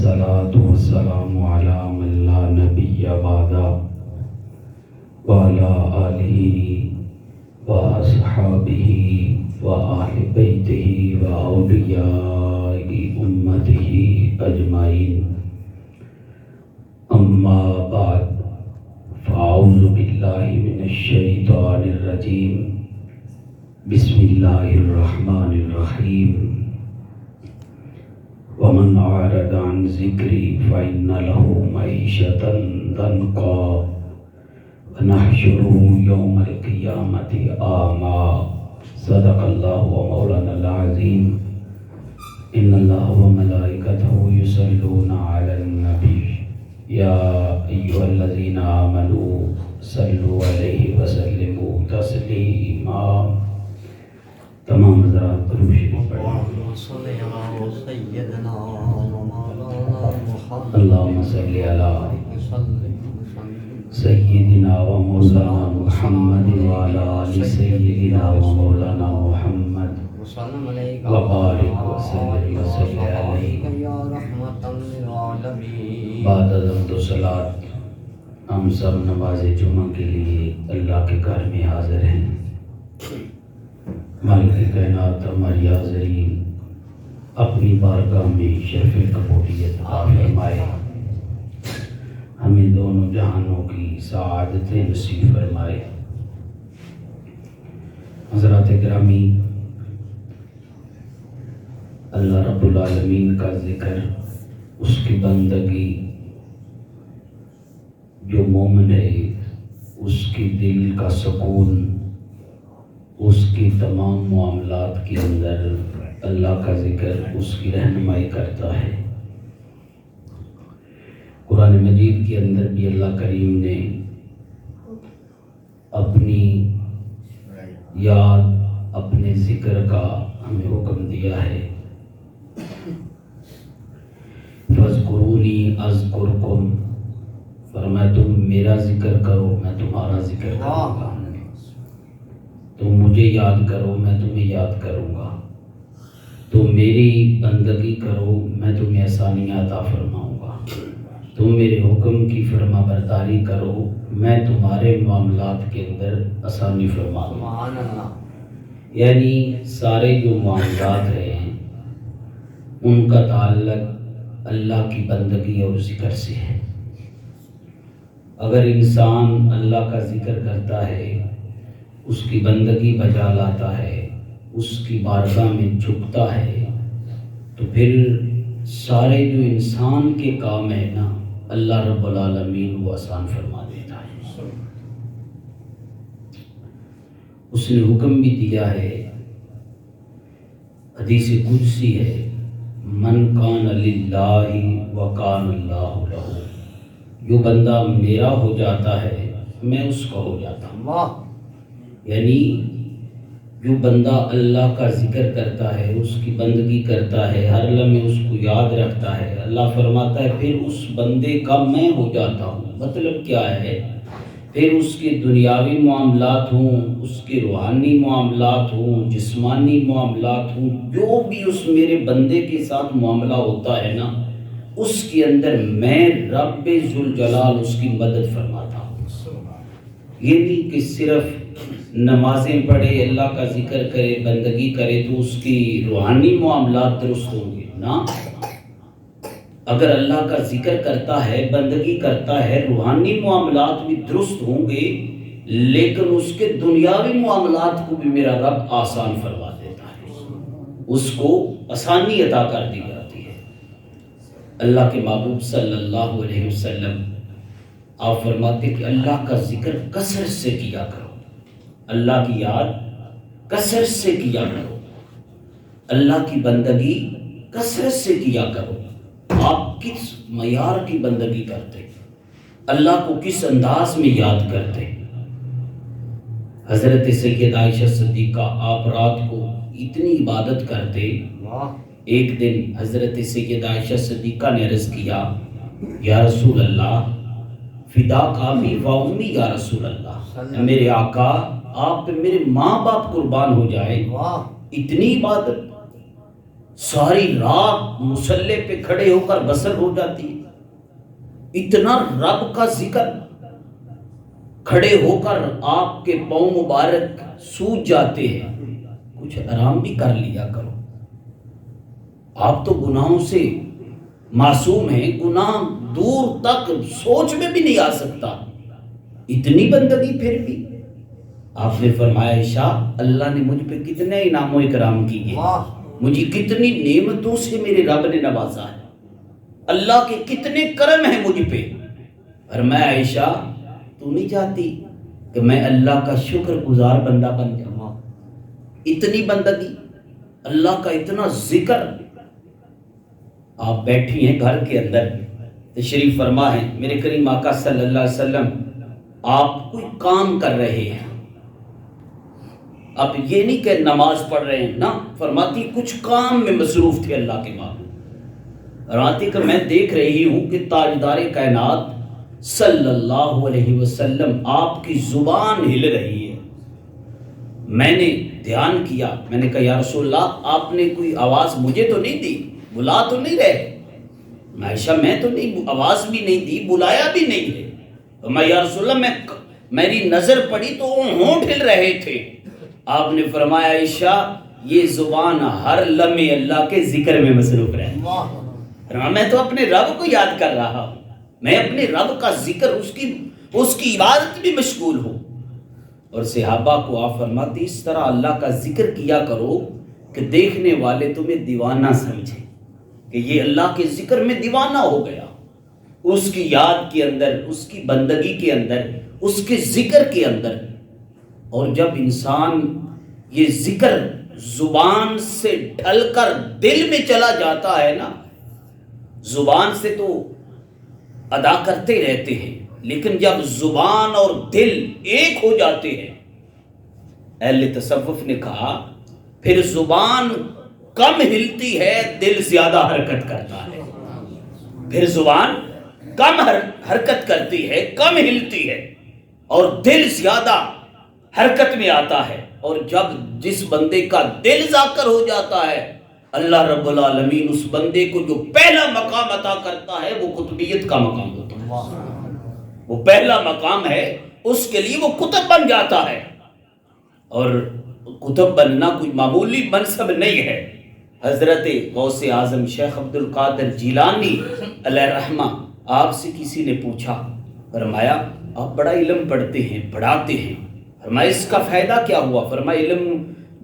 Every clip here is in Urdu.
والصلاة والسلام على من لا نبي بعده وعلى آله وأصحابه وأهل بيته وأولياء أمته أجمعين. أما بعد فأعوذ بالله من الشيطان الرجيم. بسم الله الرحمن الرحيم. ومن أعرض عن ذكري فإن له معيشة ضنكا ونحشره يوم القيامة أعمى. صدق الله ومولانا العظيم. إن الله وملائكته يصلون على النبي يا أيها الذين آمنوا صلوا عليه وسلموا تسليما. تمام حضرات درود شریف پڑھیں. اللهم صل على سيدنا ومولانا محمد وعلى آل سيدنا ومولانا محمد وبارك وسلم عليه. بعد از حمد و صلات ہم سب نماز جمعہ کے لیے اللہ کے گھر میں حاضر ہیں. مالک کائنات ہماری حاضرین اپنی بارگاہ میں شرف قبولیت عطا فرمائے. ہمیں دونوں جہانوں کی سعادتیں نصیب فرمائے. حضرات گرامی، اللہ رب العالمین کا ذکر، اس کی بندگی، جو مومن ہے اس کی دل کا سکون، اس کی تمام معاملات کے اندر اللہ کا ذکر اس کی رہنمائی کرتا ہے. قرآن مجید کے اندر بھی اللہ کریم نے اپنی یاد، اپنے ذکر کا ہمیں حکم دیا ہے. فاذکرونی اذکرکم، فرمایا تم میرا ذکر کرو میں تمہارا ذکر کروں گا. تم مجھے یاد کرو میں تمہیں یاد کروں گا. تم میری بندگی کرو میں تمہیں آسانیاں عطا فرماؤں گا. تم میرے حکم کی فرما برداری کرو میں تمہارے معاملات کے اندر آسانی فرماؤں گا. یعنی سارے جو معاملات ہیں ان کا تعلق اللہ کی بندگی اور ذکر سے ہے. اگر انسان اللہ کا ذکر کرتا ہے، اس کی بندگی بجا لاتا ہے، اس کی بارگاہ میں جھکتا ہے، تو پھر سارے جو انسان کے کام ہیں نا اللہ رب العالمین وہ آسان فرما دیتا ہے. اس نے حکم بھی دیا ہے، حدیث قدسی ہے، من کان للہ وکان اللہ لہ. جو بندہ میرا ہو جاتا ہے میں اس کا ہو جاتا ہوں. یعنی جو بندہ اللہ کا ذکر کرتا ہے، اس کی بندگی کرتا ہے، ہر لمحے اس کو یاد رکھتا ہے، اللہ فرماتا ہے پھر اس بندے کا میں ہو جاتا ہوں. مطلب کیا ہے؟ پھر اس کے دنیاوی معاملات ہوں، اس کے روحانی معاملات ہوں، جسمانی معاملات ہوں، جو بھی اس میرے بندے کے ساتھ معاملہ ہوتا ہے نا، اس کے اندر میں رب ذوالجلال اس کی مدد فرماتا ہوں. یہ نہیں کہ صرف نمازیں پڑھے، اللہ کا ذکر کرے، بندگی کرے تو اس کی روحانی معاملات درست ہوں گے. نا، اگر اللہ کا ذکر کرتا ہے، بندگی کرتا ہے، روحانی معاملات بھی درست ہوں گے، لیکن اس کے دنیاوی معاملات کو بھی میرا رب آسان فرما دیتا ہے، اس کو آسانی عطا کر دی جاتی ہے. اللہ کے محبوب صلی اللہ علیہ وسلم آپ فرماتے کہ اللہ کا ذکر کثرت سے کیا کرو، اللہ کی یاد کثرت سے کیا کرو، اللہ کی بندگی کثرت سے کیا کرو. آپ کس معیار کی بندگی کرتے، اللہ کو کس انداز میں یاد کرتے؟ حضرت سید عائشہ صدیقہ آپ رات کو اتنی عبادت کرتے. ایک دن حضرت سید عائشہ صدیقہ نے عرض کیا، یا رسول اللہ فدا کا بھی و امی یا رسول اللہ، میرے آقا آپ پہ میرے ماں باپ قربان ہو جائے، اتنی عبادت ساری رات مصلے پہ کھڑے ہو کر بسر ہو جاتی ہے. اتنا رب کا ذکر، کھڑے ہو کر آپ کے پاؤں مبارک سوج جاتے ہیں. کچھ آرام بھی کر لیا کرو. آپ تو گناہوں سے معصوم ہیں، گناہ دور تک سوچ میں بھی نہیں آ سکتا. اتنی بندگی پھر بھی. آپ نے فرمایا عائشہ اللہ نے مجھ پہ کتنے انعام و اکرام کیے، مجھے کتنی نعمتوں سے میرے رب نے نوازا ہے، اللہ کے کتنے کرم ہیں مجھ پہ. فرمایا عائشہ تو نہیں چاہتی کہ میں اللہ کا شکر گزار بندہ بن جاؤں؟ اتنی بندگی، اللہ کا اتنا ذکر. آپ بیٹھی ہیں گھر کے اندر، تشریف فرما ہے میرے کریم آقا صلی اللہ علیہ وسلم، آپ کوئی کام کر رہے ہیں. اب یہ نہیں کہ نماز پڑھ رہے ہیں نا، فرماتی کچھ کام میں مصروف تھے اللہ کے معبود. فرماتی کہ میں دیکھ رہی ہوں کہ تاجدار کائنات صلی اللہ علیہ وسلم آپ کی زبان ہل رہی ہے. میں نے دھیان کیا، میں نے کہا یا رسول اللہ آپ نے کوئی آواز مجھے تو نہیں دی، بلا تو نہیں رہے؟ عائشہ میں تو نہیں، آواز بھی نہیں دی، بلایا بھی نہیں ہے. تو میں یا رسول اللہ میری نظر پڑی تو وہ ہونٹ ہل رہے تھے. آپ نے فرمایا عائشہ یہ زبان ہر لمحے اللہ کے ذکر میں مصروف رہے. میں تو اپنے رب کو یاد کر رہا ہوں، میں اپنے رب کا ذکر، اس کی عبادت بھی مشغول ہوں. اور صحابہ کو آپ فرماتی اس طرح اللہ کا ذکر کیا کرو کہ دیکھنے والے تمہیں دیوانہ سمجھیں کہ یہ اللہ کے ذکر میں دیوانہ ہو گیا، اس کی یاد کے اندر، اس کی بندگی کے اندر، اس کے ذکر کے اندر. اور جب انسان یہ ذکر زبان سے ڈھل کر دل میں چلا جاتا ہے نا، زبان سے تو ادا کرتے رہتے ہیں لیکن جب زبان اور دل ایک ہو جاتے ہیں، اہل تصوف نے کہا پھر زبان کم ہلتی ہے، دل زیادہ حرکت کرتا ہے. پھر زبان کم حرکت کرتی ہے، کم ہلتی ہے، اور دل زیادہ حرکت میں آتا ہے. اور جب جس بندے کا دل ذاکر ہو جاتا ہے، اللہ رب العالمین اس بندے کو جو پہلا مقام عطا کرتا ہے وہ قطبیت کا مقام ہوتا ہے. وہ پہلا مقام ہے، اس کے لیے وہ قطب بن جاتا ہے. اور قطب بننا کوئی معمولی منصب نہیں ہے. حضرت غوث اعظم شیخ عبد القادر جیلانی علیہ رحمہ، آپ سے کسی نے پوچھا، فرمایا آپ بڑا علم پڑھتے ہیں، پڑھاتے ہیں، فرمایا اس کا فائدہ کیا ہوا؟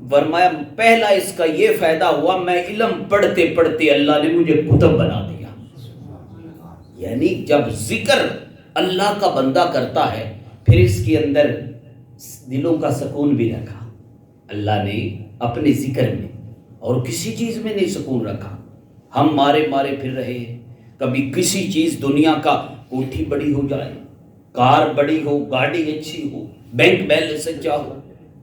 فرمایا پہلا اس کا یہ فائدہ ہوا میں علم پڑھتے پڑھتے اللہ نے مجھے قطب بنا دیا. یعنی جب ذکر اللہ کا بندہ کرتا ہے پھر اس کے اندر دلوں کا سکون بھی رکھا اللہ نے اپنے ذکر میں، اور کسی چیز میں نہیں سکون رکھا. ہم مارے پھر رہے ہیں، کبھی کسی چیز دنیا کا، کوٹھی بڑی ہو جائے، کار بڑی ہو، گاڑی اچھی ہو، بینک بیلنس اچھا ہو،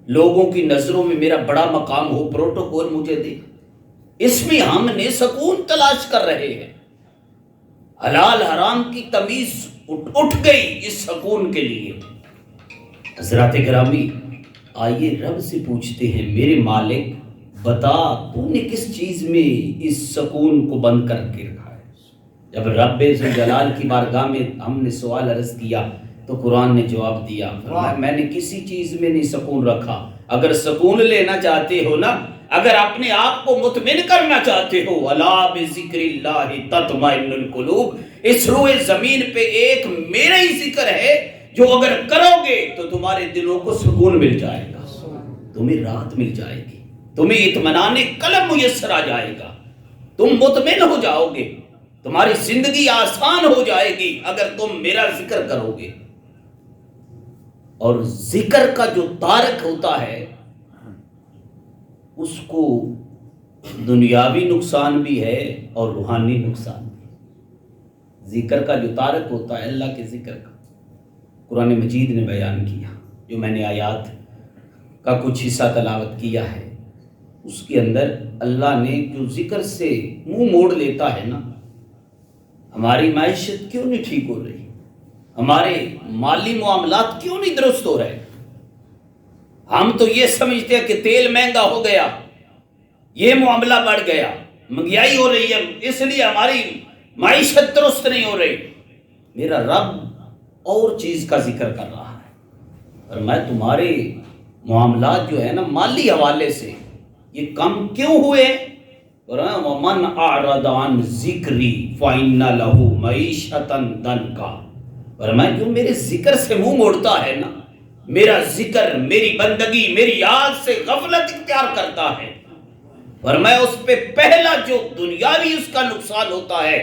لوگوں کی نظروں میں میرا بڑا مقام ہو، پروٹوکول مجھے دے، اس میں ہم نے سکون تلاش کر رہے ہیں. حلال حرام کی تمیز اٹھ گئی اس سکون کے لیے. حضرات گرامی آئیے رب سے پوچھتے ہیں میرے مالک بتا تو نے کس چیز میں اس سکون کو بند کر کے رکھا ہے؟ جب رب ذوالجلال کی بارگاہ میں ہم نے سوال عرض کیا تو قرآن نے جواب دیا، فرمایا میں نے کسی چیز میں نہیں سکون رکھا. اگر سکون لینا چاہتے ہو نا، اگر اپنے آپ کو مطمئن کرنا چاہتے ہو، الا بذکر اللہ تطمئن القلوب، اس روئے زمین پہ ایک میرا ہی ذکر ہے جو اگر کرو گے تو تمہارے دلوں کو سکون مل جائے گا، تمہیں راحت مل جائے گی، تمہیں اطمینان قلب میسر آ جائے گا، تم مطمئن ہو جاؤ گے، تمہاری زندگی آسان ہو جائے گی اگر تم میرا ذکر کرو گے. اور ذکر کا جو تارک ہوتا ہے اس کو دنیاوی نقصان بھی ہے اور روحانی نقصان بھی. ذکر کا جو تارک ہوتا ہے اللہ کے ذکر کا، قرآن مجید نے بیان کیا، جو میں نے آیات کا کچھ حصہ تلاوت کیا ہے، اس کے اندر اللہ نے جو ذکر سے منہ موڑ لیتا ہے نا، ہماری معیشت کیوں نہیں ٹھیک ہو رہی، ہمارے مالی معاملات کیوں نہیں درست ہو رہے؟ ہم تو یہ سمجھتے ہیں کہ تیل مہنگا ہو گیا، یہ معاملہ بڑھ گیا، مہنگائی ہو رہی ہے، اس لیے ہماری معیشت درست نہیں ہو رہی. میرا رب اور چیز کا ذکر کر رہا ہے، اور میں تمہارے معاملات جو ہے نا مالی حوالے سے یہ کم کیوں ہوئے؟ وَمَنْ أَعْرَضَ عَنْ ذِكْرِي فَإِنَّ لَهُ مَعِيشَةً ضَنْكَ. اور میں جو میرے ذکر سے منہ موڑتا ہے نا، میرا ذکر، میری بندگی، میری یاد سے غفلت اختیار کرتا ہے، اور میں اس پہ پہلا جو دنیاوی اس کا نقصان ہوتا ہے،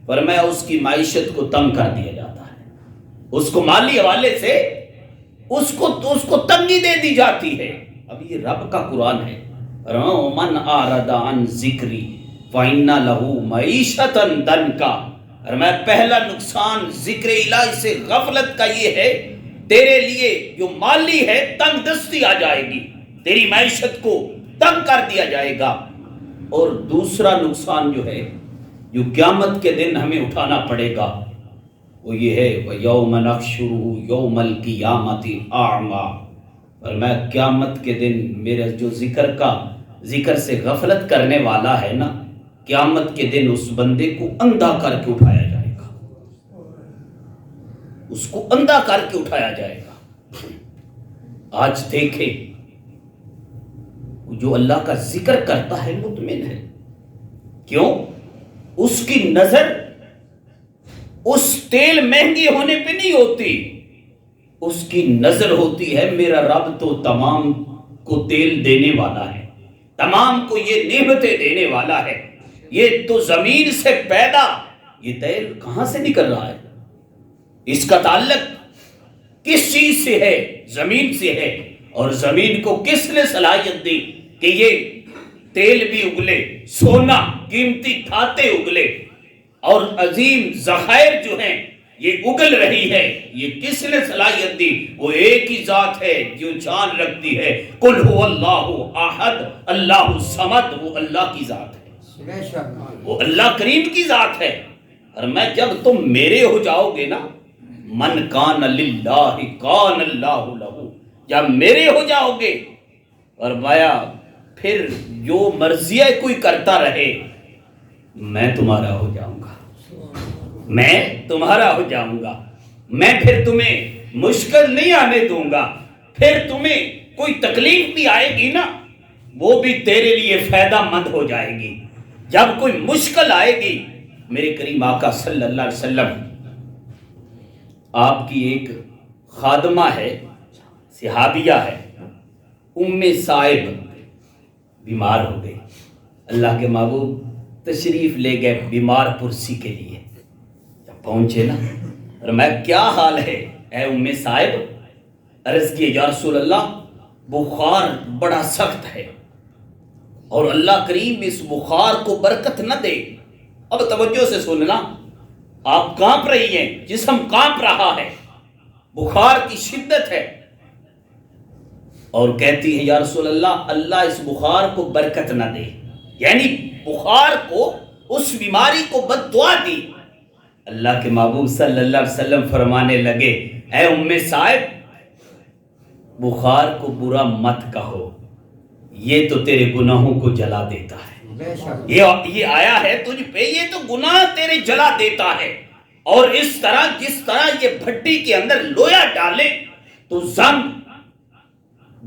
اور میں اس کی معیشت کو تنگ کر دیا جاتا ہے، اس کو مالی حوالے سے اس کو تنگی دے دی جاتی ہے. اب یہ رب کا قرآن ہے. من اعرض عن ذکری فإن له معیشۃ ضنکا. اور میں پہلا نقصان ذکر الہی سے غفلت کا یہ ہے، تیرے لیے جو مالی ہے تنگ دستی آ جائے گی، تیری معیشت کو تنگ کر دیا جائے گا. اور دوسرا نقصان جو ہے جو قیامت کے دن ہمیں اٹھانا پڑے گا وہ یہ ہے وَيَوْمَ نَحْشُرُهُ يَوْمَ الْقِيَامَةِ أَعْمَى. اور میں قیامت کے دن میرے جو ذکر سے غفلت کرنے والا ہے نا، قیامت کے دن اس بندے کو اندھا کر کے اٹھایا جائے گا، اس کو اندھا کر کے اٹھایا جائے گا. آج دیکھیں جو اللہ کا ذکر کرتا ہے مطمئن ہے. کیوں؟ اس کی نظر اس تیل مہنگی ہونے پہ نہیں ہوتی، اس کی نظر ہوتی ہے میرا رب تو تمام کو تیل دینے والا ہے، تمام کو یہ نعمتیں دینے والا ہے. یہ تو زمین سے پیدا، یہ تیل کہاں سے نکل رہا ہے؟ اس کا تعلق کس چیز سے ہے؟ زمین سے ہے. اور زمین کو کس نے صلاحیت دی کہ یہ تیل بھی اگلے، سونا، قیمتی دھاتیں اگلے، اور عظیم ذخائر جو ہیں یہ اگل رہی ہے؟ یہ کس نے صلاحیت دی؟ وہ ایک ہی ذات ہے جو جان رکھتی ہے. قل هو اللہ احد اللہ الصمد. وہ اللہ کی ذات ہے، وہ اللہ کریم کی ذات ہے. اور میں جب تم میرے ہو جاؤ گے نا، من کان للہ کان اللہ لہ، جب میرے ہو جاؤ گے، اور بایا پھر جو مرضی کوئی کرتا رہے، میں تمہارا ہو جاؤں گا، میں تمہارا ہو جاؤں گا. میں پھر تمہیں مشکل نہیں آنے دوں گا. پھر تمہیں کوئی تکلیف بھی آئے گی نا، وہ بھی تیرے لیے فائدہ مند ہو جائے گی. جب کوئی مشکل آئے گی، میرے کریم آقا صلی اللہ علیہ وسلم، آپ کی ایک خادمہ ہے، صحابیہ ہے، ام صائب، بیمار ہو گئی. اللہ کے محبوب تشریف لے گئے بیمار پرسی کے لیے. جب پہنچے نا، اور میں کیا حال ہے اے ام صائب؟ عرض کیے یا رسول اللہ بخار بڑا سخت ہے، اور اللہ کریم اس بخار کو برکت نہ دے. اب توجہ سے سننا، آپ کانپ رہی ہیں، جسم کانپ رہا ہے، بخار کی شدت ہے، اور کہتی ہے یا رسول اللہ اللہ اس بخار کو برکت نہ دے. یعنی بخار کو، اس بیماری کو بد دعا دی. اللہ کے محبوب صلی اللہ علیہ وسلم فرمانے لگے اے ام صائب، بخار کو برا مت کہو، یہ تو تیرے گناہوں کو جلا دیتا ہے. یہ آیا ہے تجھ پہ، یہ تو گناہ تیرے جلا دیتا ہے. اور اس طرح جس طرح یہ بھٹی کے اندر لویا ڈالے تو زنگ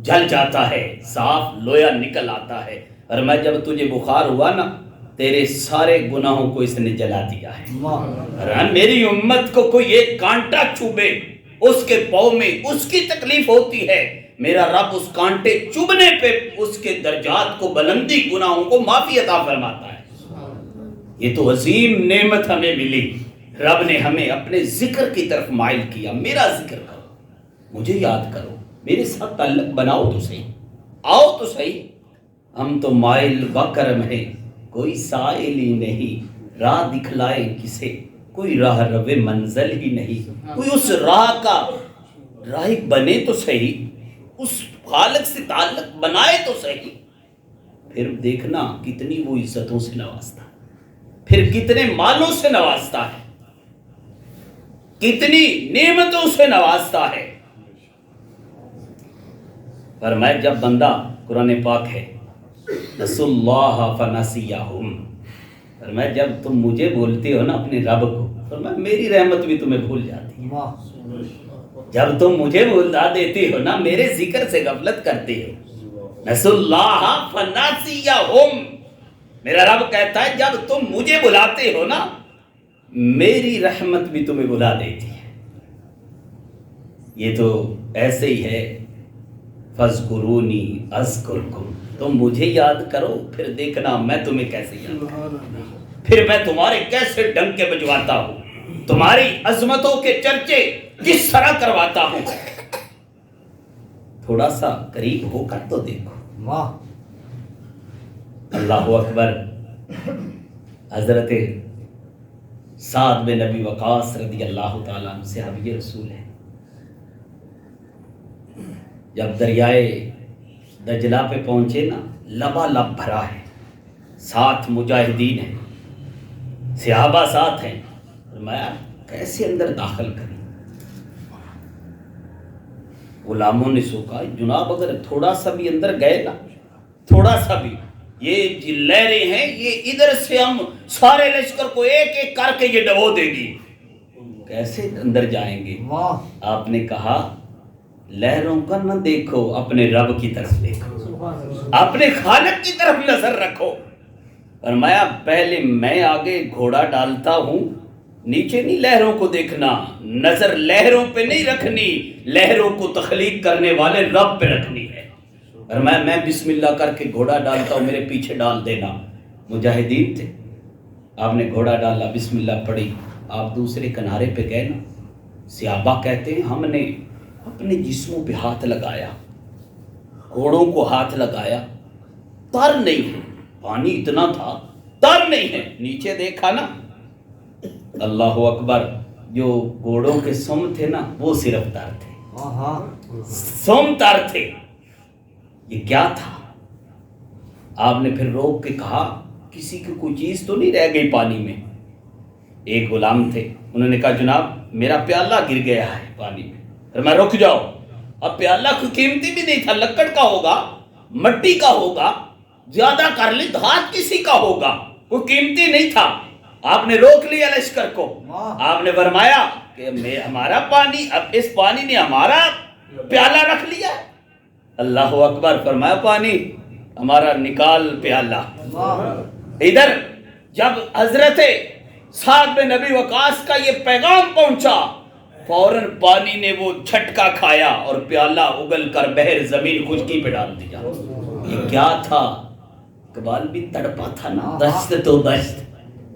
جل جاتا ہے، صاف لویا نکل آتا ہے. اور میں جب تجھے بخار ہوا نا، تیرے سارے گناہوں کو اس نے جلا دیا ہے. اور میری امت کو کوئی ایک کانٹا چوبے، اس کے پاؤں میں اس کی تکلیف ہوتی ہے، میرا رب اس کانٹے چبنے پہ اس کے درجات کو بلندی، گناہوں کو معافی عطا فرماتا ہے. یہ تو عظیم نعمت ہمیں ملی. رب نے ہمیں اپنے ذکر کی طرف مائل کیا. میرا ذکر کرو، مجھے یاد کرو، میرے ساتھ تعلق بناؤ تو صحیح، آؤ تو صحیح. ہم تو مائل بکرم ہیں، کوئی سائل ہی نہیں، راہ دکھلائے کسے، کوئی راہ روے منزل ہی نہیں. کوئی اس راہ کا راہ بنے تو صحیح، اس خالق سے تعلق بنائے تو صحیح. پھر دیکھنا کتنی وہ عزتوں سے نوازتا ہے، پھر کتنے مالوں سے نوازتا ہے، کتنی نعمتوں سے نوازتا ہے. فرمایا جب بندہ، قرآن پاک ہے، نسوا اللہ فنسیہم، فرمایا جب تم مجھے بولتے ہو نا اپنے رب کو، فرمایا میری رحمت بھی تمہیں بھول جاتی ہے۔ جب تم مجھے بھلا دیتے ہو نا، میرے ذکر سے غفلت کرتے ہو، نسوا اللہ فناسیہم، میرا رب کہتا ہے جب تم مجھے بلاتے ہو نا، میری رحمت بھی تمہیں بلا دیتی ہے۔ یہ تو ایسے ہی ہے، فاذکرونی اذکرکم، تم مجھے یاد کرو پھر دیکھنا میں تمہیں کیسے یاد کروں، پھر میں تمہارے کیسے ڈنکے بجواتا ہوں، تمہاری عظمتوں کے چرچے کس طرح کرواتا ہوں۔ تھوڑا سا قریب ہو کر تو دیکھو۔ اللہ اکبر۔ حضرت سعد بن ابی وقاص رضی اللہ تعالیٰ عنہ صحابی رسول ہے، جب دریائے دجلہ پہ پہنچے نا، لبالب بھرا ہے، ساتھ مجاہدین ہیں، صحابہ ساتھ ہیں، فرمایا کیسے اندر داخل کریں؟ غلاموں نے سوکھا جناب اگر تھوڑا سا بھی اندر گئے نا، تھوڑا سا بھی، یہ لہریں ہیں، یہ ادھر سے ہم سارے لشکر کو ایک ایک کر کے یہ ڈبو دے گی، کیسے اندر جائیں گے؟ آپ نے کہا لہروں کا نہ دیکھو، اپنے رب کی طرف دیکھو، اپنے خالق کی طرف نظر رکھو۔ فرمایا پہلے میں آگے گھوڑا ڈالتا ہوں، نیچے نہیں لہروں کو دیکھنا، نظر لہروں پہ نہیں رکھنی، لہروں کو تخلیق کرنے والے رب پہ رکھنی ہے۔ فرمایا میں بسم اللہ کر کے گھوڑا ڈالتا ہوں، میرے پیچھے ڈال دینا۔ مجاہدین تھے، آپ نے گھوڑا ڈالا، بسم اللہ پڑھی، آپ دوسرے کنارے پہ گئے نا، صحابہ کہتے ہیں ہم نے اپنے جسموں پہ ہاتھ لگایا، گھوڑوں کو ہاتھ لگایا، تر نہیں ہے، پانی اتنا تھا تر نہیں ہے، نیچے دیکھا نا، اللہ اکبر، جو گھوڑوں کے سم تھے نا وہ صرف تر تھے، سم تر تھے۔ یہ کیا تھا؟ آپ نے پھر روک کے کہا کسی کی کوئی چیز تو نہیں رہ گئی پانی میں؟ ایک غلام تھے، انہوں نے کہا جناب میرا پیالہ گر گیا ہے پانی میں۔ پھر میں رک جاؤ، اب پیالہ کوئی قیمتی بھی نہیں تھا، لکڑ کا ہوگا، مٹی کا ہوگا، زیادہ کر لی دھات کسی کا ہوگا، کوئی قیمتی نہیں تھا۔ آپ نے روک لیا لشکر کو، آپ نے فرمایا کہ ہمارا پانی، اب اس پانی نے ہمارا پیالہ رکھ لیا۔ اللہ اکبر، فرمایا پانی ہمارا نکال پیالہ۔ ادھر جب حضرت سعد بن ابی وقاص کا یہ پیغام پہنچا، فوراً پانی نے وہ جھٹکا کھایا اور پیالہ اگل کر بحر زمین خشکی پہ ڈال دیا۔ یہ کیا تھا؟ اقبال بھی تڑپا تھا نا، دشت تو دشت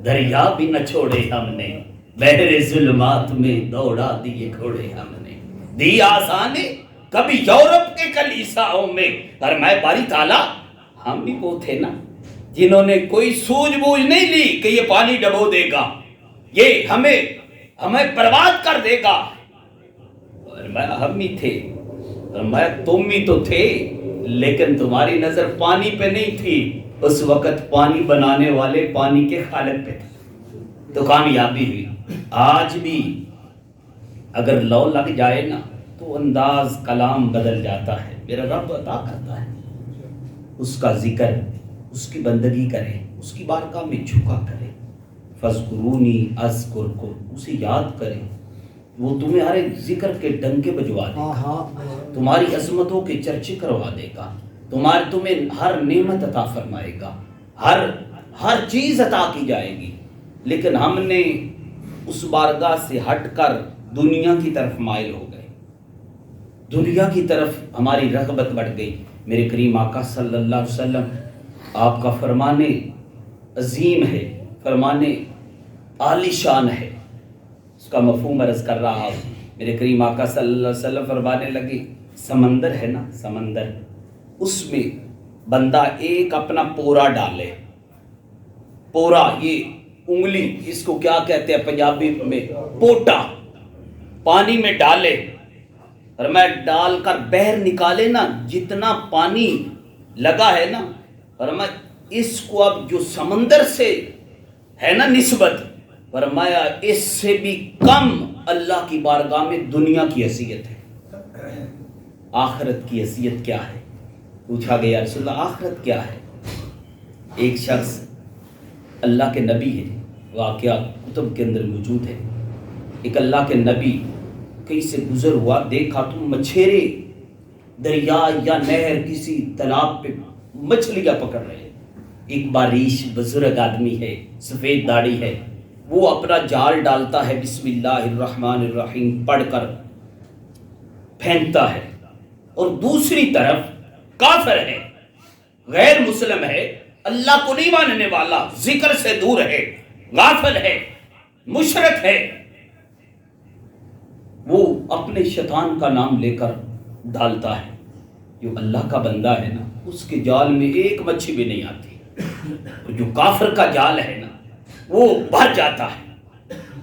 دریا بھی نہ چھوڑے ہم نے، بحر ظلمات میں دوڑا دیے گھوڑے ہم نے، دی آسانے کبھی یورپ کے کلیساؤں میں۔ فرمائے باری تعالیٰ ہم بھی وہ تھے نا جنہوں نے کوئی سوجھ بوجھ نہیں لی کہ یہ پانی ڈبو دے گا، یہ ہمیں برباد کر دے گا۔ فرمایا ہم ہی تھے، فرمایا تم ہی تو تھے، لیکن تمہاری نظر پانی پہ نہیں تھی، اس وقت پانی بنانے والے پانی کے خالق پہ تھے، تو کامیابی ہوئی۔ آج بھی اگر لو لگ جائے نا تو انداز کلام بدل جاتا ہے، میرا رب عطا کرتا ہے، اس کا ذکر، اس کی بندگی کرے، اس کی بارگاہ میں جھکا کرے، فاذکرونی اذکرکم، اسے یاد کرے، وہ تمہارے ذکر کے ڈنکے بجوا دے گا، تمہاری عظمتوں کے چرچے کروا دے گا، تمہیں ہر نعمت عطا فرمائے گا، ہر چیز عطا کی جائے گی۔ لیکن ہم نے اس بارگاہ سے ہٹ کر دنیا کی طرف مائل ہو گئے، دنیا کی طرف ہماری رغبت بڑھ گئی۔ میرے کریم آقا صلی اللہ علیہ وسلم، آپ کا فرمان عظیم ہے، فرمان عالی شان ہے، اس کا مفہوم عرض کر رہا ہوں۔ میرے کریم آقا صلی اللہ علیہ وسلم فرمانے لگے سمندر ہے نا، سمندر، اس میں بندہ ایک اپنا پورا ڈالے، پورا، یہ انگلی، اس کو کیا کہتے ہیں پنجابی میں، پوٹا، پانی میں ڈالے، اور میں ڈال کر بحر نکالے نا، جتنا پانی لگا ہے نا، فرمایا اس کو اب جو سمندر سے ہے نا نسبت، فرمایا اس سے بھی کم اللہ کی بارگاہ میں دنیا کی حیثیت ہے۔ آخرت کی حیثیت کیا ہے؟ پوچھا گیا رسول اللہ آخرت کیا ہے؟ ایک شخص اللہ کے نبی ہے، واقعہ کتب کے اندر موجود ہے، ایک اللہ کے نبی کہیں سے گزر ہوا، دیکھا تو مچھیرے دریا یا نہر کسی تالاب پہ مچھلیاں پکڑ رہے ہیں۔ ایک باریش بزرگ آدمی ہے، سفید داڑھی ہے، وہ اپنا جال ڈالتا ہے، بسم اللہ الرحمن الرحیم پڑھ کر پھینکتا ہے، اور دوسری طرف کافر ہے، غیر مسلم ہے، اللہ کو نہیں ماننے والا، ذکر سے دور ہے، غافل ہے، مشرک ہے، وہ اپنے شیطان کا نام لے کر ڈالتا ہے۔ جو اللہ کا بندہ ہے نا، اس کے جال میں ایک مچھلی بھی نہیں آتی، جو کافر کا جال ہے نا وہ بھر جاتا ہے،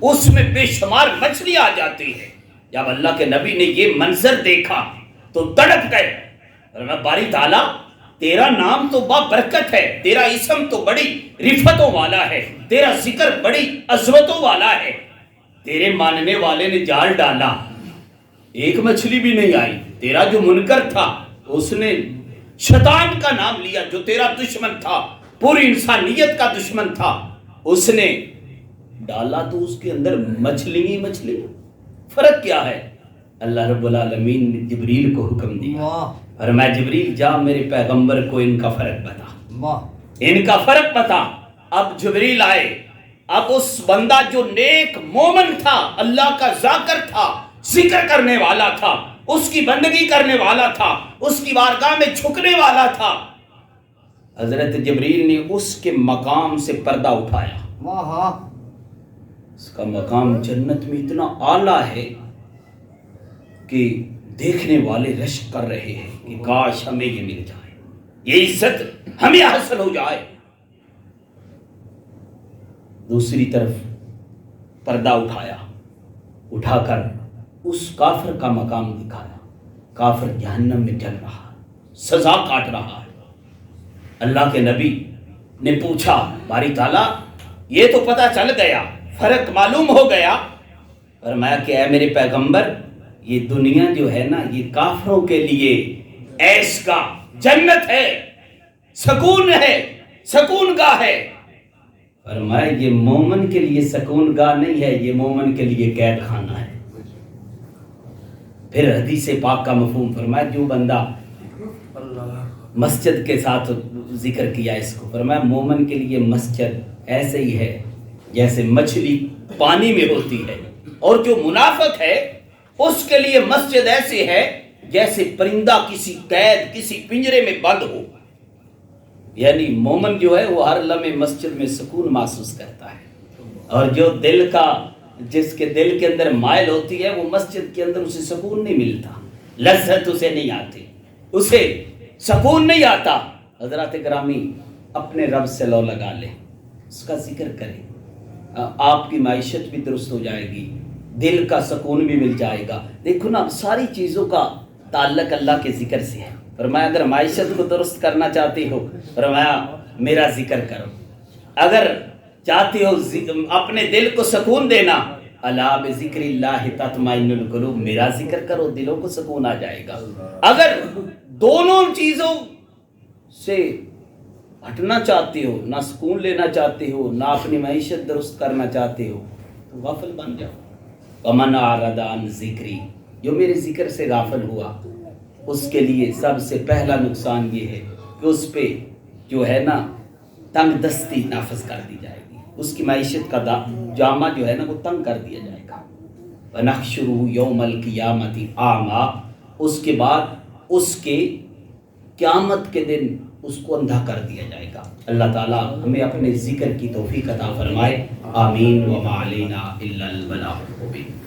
اس میں بے شمار مچھلی آ جاتی ہے۔ جب اللہ کے نبی نے یہ منظر دیکھا تو تڑپ گئے، فرمایا باری تعالیٰ تیرا نام تو با برکت ہے، تیرا اسم تو بڑی رفتوں والا ہے، تیرا ذکر بڑی عظمتوں والا ہے، تیرے ماننے والے نے جال ڈالا ایک مچھلی بھی نہیں آئی، تیرا جو منکر تھا اس نے شیطان کا نام لیا جو تیرا دشمن تھا، پوری انسانیت کا دشمن تھا، اس نے ڈالا تو اس کے اندر مچھلی ہی مچھلی، فرق کیا ہے؟ اللہ رب العالمین نے جبریل کو حکم دیا، اور میں جبریل جا میرے پیغمبر کو ان کا فرق بتا، ان کا فرق بتا۔ اب جبریل آئے، اب اس بندہ جو نیک مومن تھا، اللہ کا ذاکر تھا، ذکر کرنے والا تھا، اس کی بندگی کرنے والا تھا، اس کی بارگاہ میں جھکنے والا تھا، حضرت جبریل نے اس کے مقام سے پردہ اٹھایا۔ اس کا مقام جنت میں اتنا اعلیٰ ہے کہ دیکھنے والے رشک کر رہے ہیں کہ کاش ہمیں یہ مل جائے، یہ عزت ہمیں حاصل ہو جائے۔ دوسری طرف پردہ اٹھایا، اٹھا کر اس کافر کا مقام دکھایا، کافر جہنم میں جل رہا، سزا کاٹ رہا ہے۔ اللہ کے نبی نے پوچھا باری تعالیٰ یہ تو پتہ چل گیا، فرق معلوم ہو گیا، فرمایا کہ اے میرے پیغمبر یہ دنیا جو ہے نا یہ کافروں کے لیے عیش کا جنت ہے، سکون ہے، سکون گاہ ہے۔ فرمایا یہ مومن کے لیے سکون گاہ نہیں ہے، یہ مومن کے لیے قید خانہ ہے۔ پھر حدیث پاک کا مفہوم فرمایا جو بندہ مسجد کے ساتھ ذکر کیا اس کو، فرمایا مومن کے لیے مسجد ایسے ہی ہے جیسے مچھلی پانی میں ہوتی ہے، اور جو منافق ہے اس کے لیے مسجد ایسی ہے جیسے پرندہ کسی قید کسی پنجرے میں بند ہو۔ یعنی مومن جو ہے وہ ہر لمحے مسجد میں سکون محسوس کرتا ہے، اور جو جس کے دل کے اندر مائل ہوتی ہے وہ مسجد کے اندر اسے سکون نہیں ملتا، لذت اسے نہیں آتی، اسے سکون نہیں آتا۔ حضرات گرامی اپنے رب سے لو لگا لیں، اس کا ذکر کریں، آپ کی معیشت بھی درست ہو جائے گی، دل کا سکون بھی مل جائے گا۔ دیکھو نا ساری چیزوں کا تعلق اللہ کے ذکر سے ہے۔ فرمایا اگر معیشت کو درست کرنا چاہتے ہو فرمایا میرا ذکر کرو، اگر چاہتے ہو اپنے دل کو سکون دینا الا بذکر اللہ تطمئن القلوب، میرا ذکر کرو دلوں کو سکون آ جائے گا۔ اگر دونوں چیزوں سے ہٹنا چاہتے ہو، نہ سکون لینا چاہتے ہو نہ اپنی معیشت درست کرنا چاہتے ہو تو غافل بن جاؤ۔ ومن اعرض عن ذکری، جو میرے ذکر سے غافل ہوا اس کے لیے سب سے پہلا نقصان یہ ہے کہ اس پہ جو ہے نا تنگ دستی نافذ کر دی جائے گی، اس کی معیشت کا جامہ جو ہے نا وہ تنگ کر دیا جائے گا۔ وَنَحْشُرُهُ يَوْمَ الْقِيَامَةِ أَعْمَى، اس کے بعد اس کے قیامت کے دن اس کو اندھا کر دیا جائے گا۔ اللہ تعالیٰ ہمیں اپنے ذکر کی توفیق عطا فرمائے، آمین۔ وما علینا الا البلاغ المبین۔